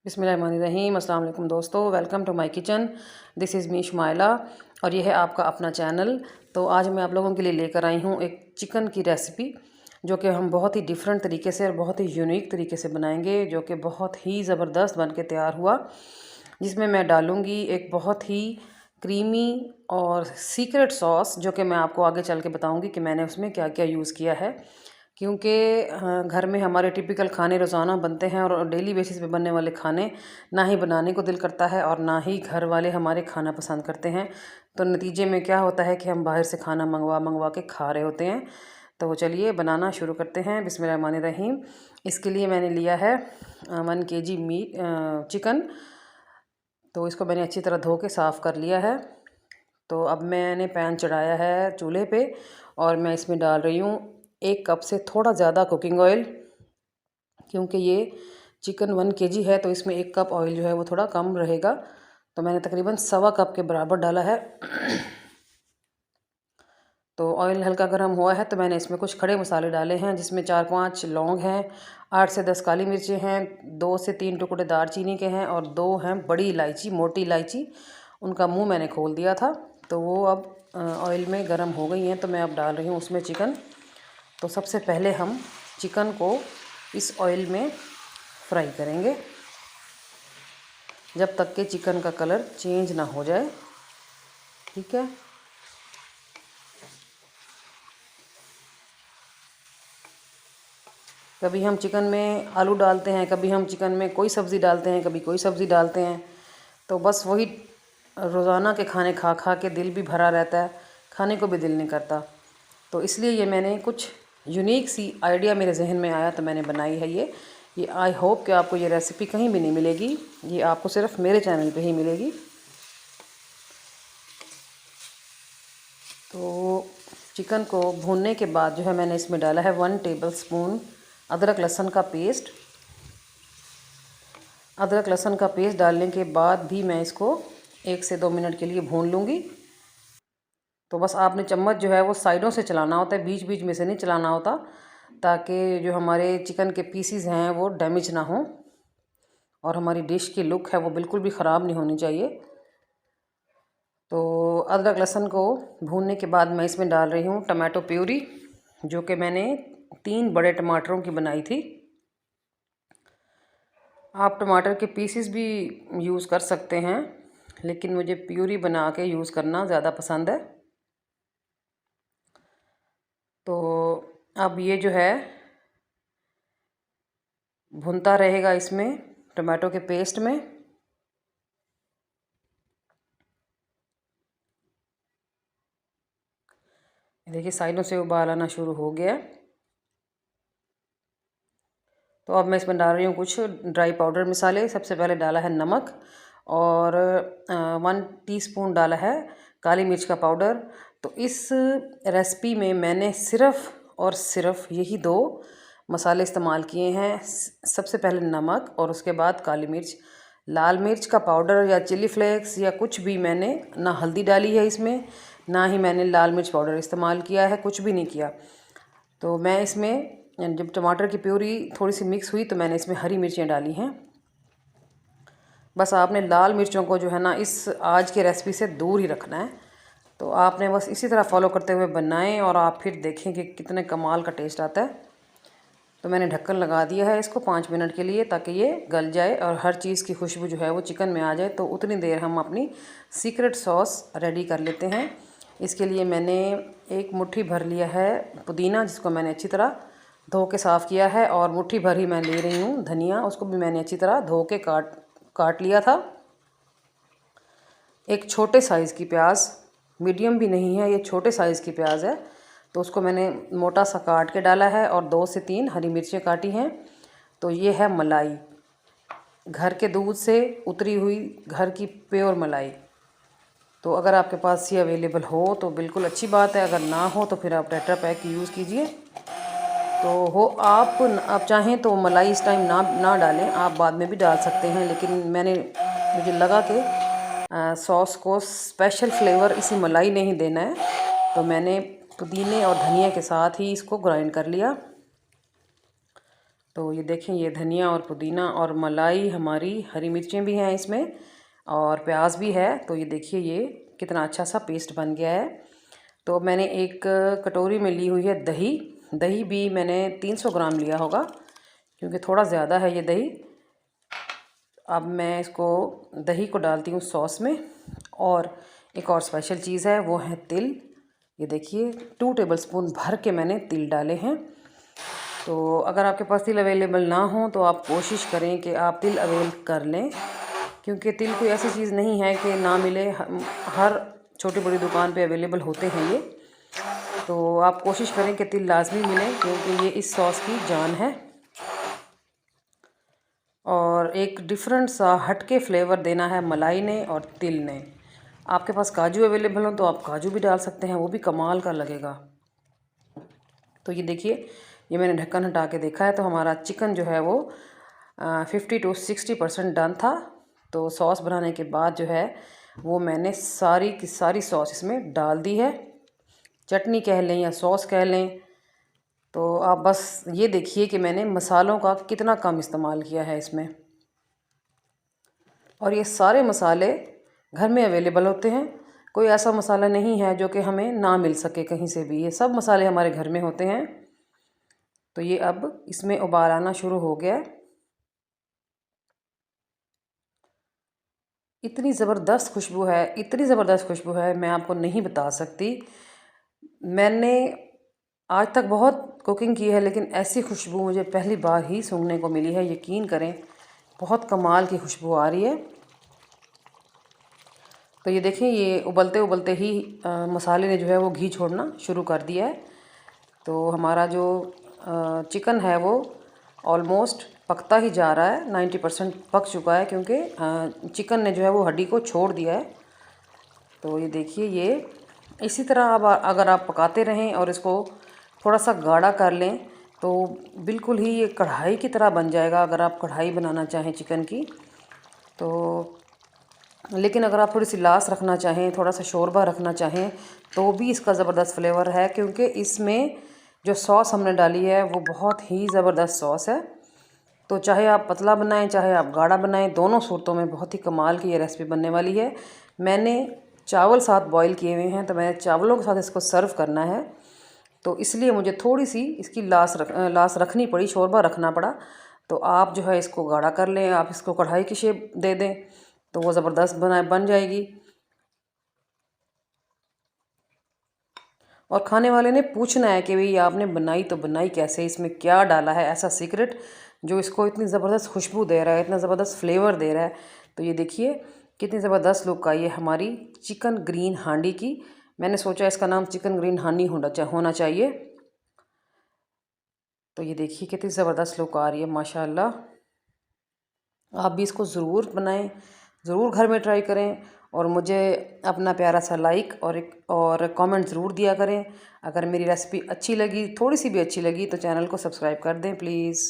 बिस्मिल्लाहिर्रहमानिर्रहीम। अस्सलाम वालेकुम दोस्तों, welcome to my kitchen. This is me Shumaila और यह है आपका अपना चैनल। तो आज मैं आप लोगों के लिए लेकर आई हूँ एक चिकन की रेसिपी जो कि हम बहुत ही डिफरेंट तरीके से और बहुत ही यूनिक तरीके से बनाएंगे, जो कि बहुत ही ज़बरदस्त बन के तैयार हुआ। जिसमें मैं डालूँगी एक बहुत ही क्रीमी और सीक्रेट सॉस, जो कि मैं आपको आगे चल के बताऊँगी कि मैंने उसमें क्या क्या यूज़ किया है। क्योंकि घर में हमारे टिपिकल खाने रोज़ाना बनते हैं और डेली बेसिस पे बनने वाले खाने ना ही बनाने को दिल करता है और ना ही घर वाले हमारे खाना पसंद करते हैं। तो नतीजे में क्या होता है कि हम बाहर से खाना मंगवा मंगवा के खा रहे होते हैं। तो चलिए बनाना शुरू करते हैं। बिस्मिल्लाहिर्रहमानिर्रहीम। इसके लिए मैंने लिया है 1 kg मीट चिकन। तो इसको मैंने अच्छी तरह धो के साफ़ कर लिया है। तो अब मैंने पैन चढ़ाया है चूल्हे पे और मैं इसमें डाल रही हूँ 1 कप से थोड़ा ज़्यादा कुकिंग ऑयल। क्योंकि ये चिकन 1 kg है तो इसमें 1 कप ऑयल जो है वो थोड़ा कम रहेगा। तो मैंने तकरीबन 1.25 कप के बराबर डाला है। तो ऑयल हल्का गर्म हुआ है तो मैंने इसमें कुछ खड़े मसाले डाले हैं, जिसमें 4-5 लौंग हैं, 8 से 10 काली मिर्चें हैं, 2 से 3 टुकड़े दालचीनी के हैं और 2 हैं बड़ी इलायची, मोटी इलायची। उनका मुंह मैंने खोल दिया था। तो वो अब ऑयल में गर्म हो गई हैं तो मैं अब डाल रही हूँ उसमें चिकन। तो सबसे पहले हम चिकन को इस ऑयल में फ्राई करेंगे जब तक कि चिकन का कलर चेंज ना हो जाए। ठीक है। कभी हम चिकन में आलू डालते हैं, कभी हम चिकन में कोई सब्ज़ी डालते हैं, कभी कोई सब्ज़ी डालते हैं। तो बस वही रोज़ाना के खाने खा खा के दिल भी भरा रहता है, खाने को भी दिल नहीं करता। तो इसलिए ये मैंने कुछ यूनिक सी आइडिया मेरे जहन में आया तो मैंने बनाई है ये आई होप कि आपको ये रेसिपी कहीं भी नहीं मिलेगी, ये आपको सिर्फ मेरे चैनल पे ही मिलेगी। तो चिकन को भूनने के बाद जो है मैंने इसमें डाला है 1 टेबलस्पून अदरक लहसुन का पेस्ट। अदरक लहसुन का पेस्ट डालने के बाद भी मैं इसको 1 से 2 मिनट के लिए भून लूँगी। तो बस आपने चम्मच जो है वो साइडों से चलाना होता है, बीच बीच में से नहीं चलाना होता, ताकि जो हमारे चिकन के पीसीज हैं वो डैमेज ना हो और हमारी डिश की लुक है वो बिल्कुल भी ख़राब नहीं होनी चाहिए। तो अदरक लहसुन को भूनने के बाद मैं इसमें डाल रही हूँ टमाटो प्यूरी, जो कि मैंने 3 बड़े टमाटरों की बनाई थी। आप टमाटर के पीसेस भी यूज़ कर सकते हैं, लेकिन मुझे प्यूरी बना के यूज़ करना ज़्यादा पसंद है। तो अब ये जो है भुनता रहेगा इसमें टमाटो के पेस्ट में। देखिए साइडों से उबाल आना शुरू हो गया। तो अब मैं इसमें डाल रही हूँ कुछ ड्राई पाउडर मसाले। सबसे पहले डाला है नमक और 1 टीस्पून डाला है काली मिर्च का पाउडर। तो इस रेसिपी में मैंने सिर्फ़ और सिर्फ यही 2 मसाले इस्तेमाल किए हैं। सबसे पहले नमक और उसके बाद काली मिर्च। लाल मिर्च का पाउडर या चिली फ्लेक्स या कुछ भी मैंने ना हल्दी डाली है इसमें, ना ही मैंने लाल मिर्च पाउडर इस्तेमाल किया है, कुछ भी नहीं किया। तो मैं इसमें जब टमाटर की प्यूरी थोड़ी सी मिक्स हुई तो मैंने इसमें हरी मिर्चें डाली हैं। बस आपने लाल मिर्चों को जो है ना इस आज की रेसिपी से दूर ही रखना है। तो आपने बस इसी तरह फॉलो करते हुए बनाएं और आप फिर देखें कि कितने कमाल का टेस्ट आता है। तो मैंने ढक्कन लगा दिया है इसको 5 मिनट के लिए, ताकि ये गल जाए और हर चीज़ की खुशबू जो है वो चिकन में आ जाए। तो उतनी देर हम अपनी सीक्रेट सॉस रेडी कर लेते हैं। इसके लिए मैंने 1 मुट्ठी भर लिया है पुदीना, जिसको मैंने अच्छी तरह धो के साफ़ किया है, और मुट्ठी भर ही मैं ले रही हूँ धनिया, उसको भी मैंने अच्छी तरह धो के काट लिया था। एक छोटे साइज़ की प्याज, मीडियम भी नहीं है, ये छोटे साइज़ की प्याज है, तो उसको मैंने मोटा सा काट के डाला है और 2 से 3 हरी मिर्चें काटी हैं। तो ये है मलाई, घर के दूध से उतरी हुई घर की प्योर मलाई। तो अगर आपके पास ये अवेलेबल हो तो बिल्कुल अच्छी बात है, अगर ना हो तो फिर आप टेट्रा पैक की यूज़ कीजिए। तो हो आप चाहें तो मलाई इस टाइम ना डालें, आप बाद में भी डाल सकते हैं, लेकिन मुझे लगा कि सॉस को स्पेशल फ्लेवर इसी मलाई ने ही देना है, तो मैंने पुदीने और धनिया के साथ ही इसको ग्राइंड कर लिया। तो ये देखें, ये धनिया और पुदीना और मलाई, हमारी हरी मिर्चें भी हैं इसमें और प्याज भी है। तो ये देखिए ये कितना अच्छा सा पेस्ट बन गया है। तो मैंने एक कटोरी में ली हुई है दही। दही भी मैंने 300 ग्राम लिया होगा क्योंकि थोड़ा ज़्यादा है ये दही। अब मैं इसको दही को डालती हूँ सॉस में। और एक और स्पेशल चीज़ है, वो है तिल। ये देखिए 2 टेबलस्पून भर के मैंने तिल डाले हैं। तो अगर आपके पास तिल अवेलेबल ना हो तो आप कोशिश करें कि आप तिल अवेल कर लें, क्योंकि तिल कोई ऐसी चीज़ नहीं है कि ना मिले। हर छोटी बड़ी दुकान पे अवेलेबल होते हैं ये। तो आप कोशिश करें कि तिल लाजमी मिले, क्योंकि ये इस सॉस की जान है और एक डिफरेंट सा हटके फ्लेवर देना है मलाई ने और तिल ने। आपके पास काजू अवेलेबल हो तो आप काजू भी डाल सकते हैं, वो भी कमाल का लगेगा। तो ये देखिए, ये मैंने ढक्कन हटा के देखा है तो हमारा चिकन जो है वो 50 to 60% डन था। तो सॉस बनाने के बाद जो है वो मैंने सारी की सारी सॉस इसमें डाल दी है। चटनी कह लें या सॉस कह लें। तो आप बस ये देखिए कि मैंने मसालों का कितना कम इस्तेमाल किया है इसमें। और ये सारे मसाले घर में अवेलेबल होते हैं। कोई ऐसा मसाला नहीं है जो कि हमें ना मिल सके कहीं से भी, ये सब मसाले हमारे घर में होते हैं। तो ये अब इसमें उबाल आना शुरू हो गया है। इतनी ज़बरदस्त खुशबू है, इतनी ज़बरदस्त खुशबू है, मैं आपको नहीं बता सकती। मैंने आज तक बहुत कुकिंग की है लेकिन ऐसी खुशबू मुझे पहली बार ही सूंघने को मिली है। यकीन करें, बहुत कमाल की खुशबू आ रही है। तो ये देखें, ये उबलते उबलते ही मसाले ने जो है वो घी छोड़ना शुरू कर दिया है। तो हमारा जो चिकन है वो ऑलमोस्ट पकता ही जा रहा है, 90% पक चुका है, क्योंकि चिकन ने जो है वो हड्डी को छोड़ दिया है। तो ये देखिए, ये इसी तरह अब अगर आप पकाते रहें और इसको थोड़ा सा गाढ़ा कर लें तो बिल्कुल ही ये कढ़ाई की तरह बन जाएगा, अगर आप कढ़ाई बनाना चाहें चिकन की तो। लेकिन अगर आप थोड़ी सी लास रखना चाहें, थोड़ा सा शोरबा रखना चाहें तो भी इसका ज़बरदस्त फ्लेवर है, क्योंकि इसमें जो सॉस हमने डाली है वो बहुत ही ज़बरदस्त सॉस है। तो चाहे आप पतला बनाएं चाहे आप गाढ़ा बनाएं, दोनों सूरतों में बहुत ही कमाल की ये रेसिपी बनने वाली है। मैंने चावल साथ बॉईल किए हुए हैं तो मैंने चावलों के साथ इसको सर्व करना है, तो इसलिए मुझे थोड़ी सी इसकी लास रखनी पड़ी, शोरबा रखना पड़ा। तो आप जो है इसको गाढ़ा कर लें, आप इसको कढ़ाई की शेप दे दें तो वो ज़बरदस्त बन जाएगी। और खाने वाले ने पूछना है कि भाई आपने बनाई तो बनाई कैसे, इसमें क्या डाला है ऐसा सीक्रेट जो इसको इतनी ज़बरदस्त खुशबू दे रहा है, इतना ज़बरदस्त फ्लेवर दे रहा है। तो ये देखिए कितनी ज़बरदस्त लुक आई है हमारी चिकन ग्रीन हांडी की। मैंने सोचा इसका नाम चिकन ग्रीन हांडी होना चाहिए। तो ये देखिए कितनी ज़बरदस्त लुक आ रही है माशाल्लाह। आप भी इसको ज़रूर बनाएं, ज़रूर घर में ट्राई करें और मुझे अपना प्यारा सा लाइक और कमेंट ज़रूर दिया करें। अगर मेरी रेसिपी अच्छी लगी, थोड़ी सी भी अच्छी लगी, तो चैनल को सब्सक्राइब कर दें प्लीज़।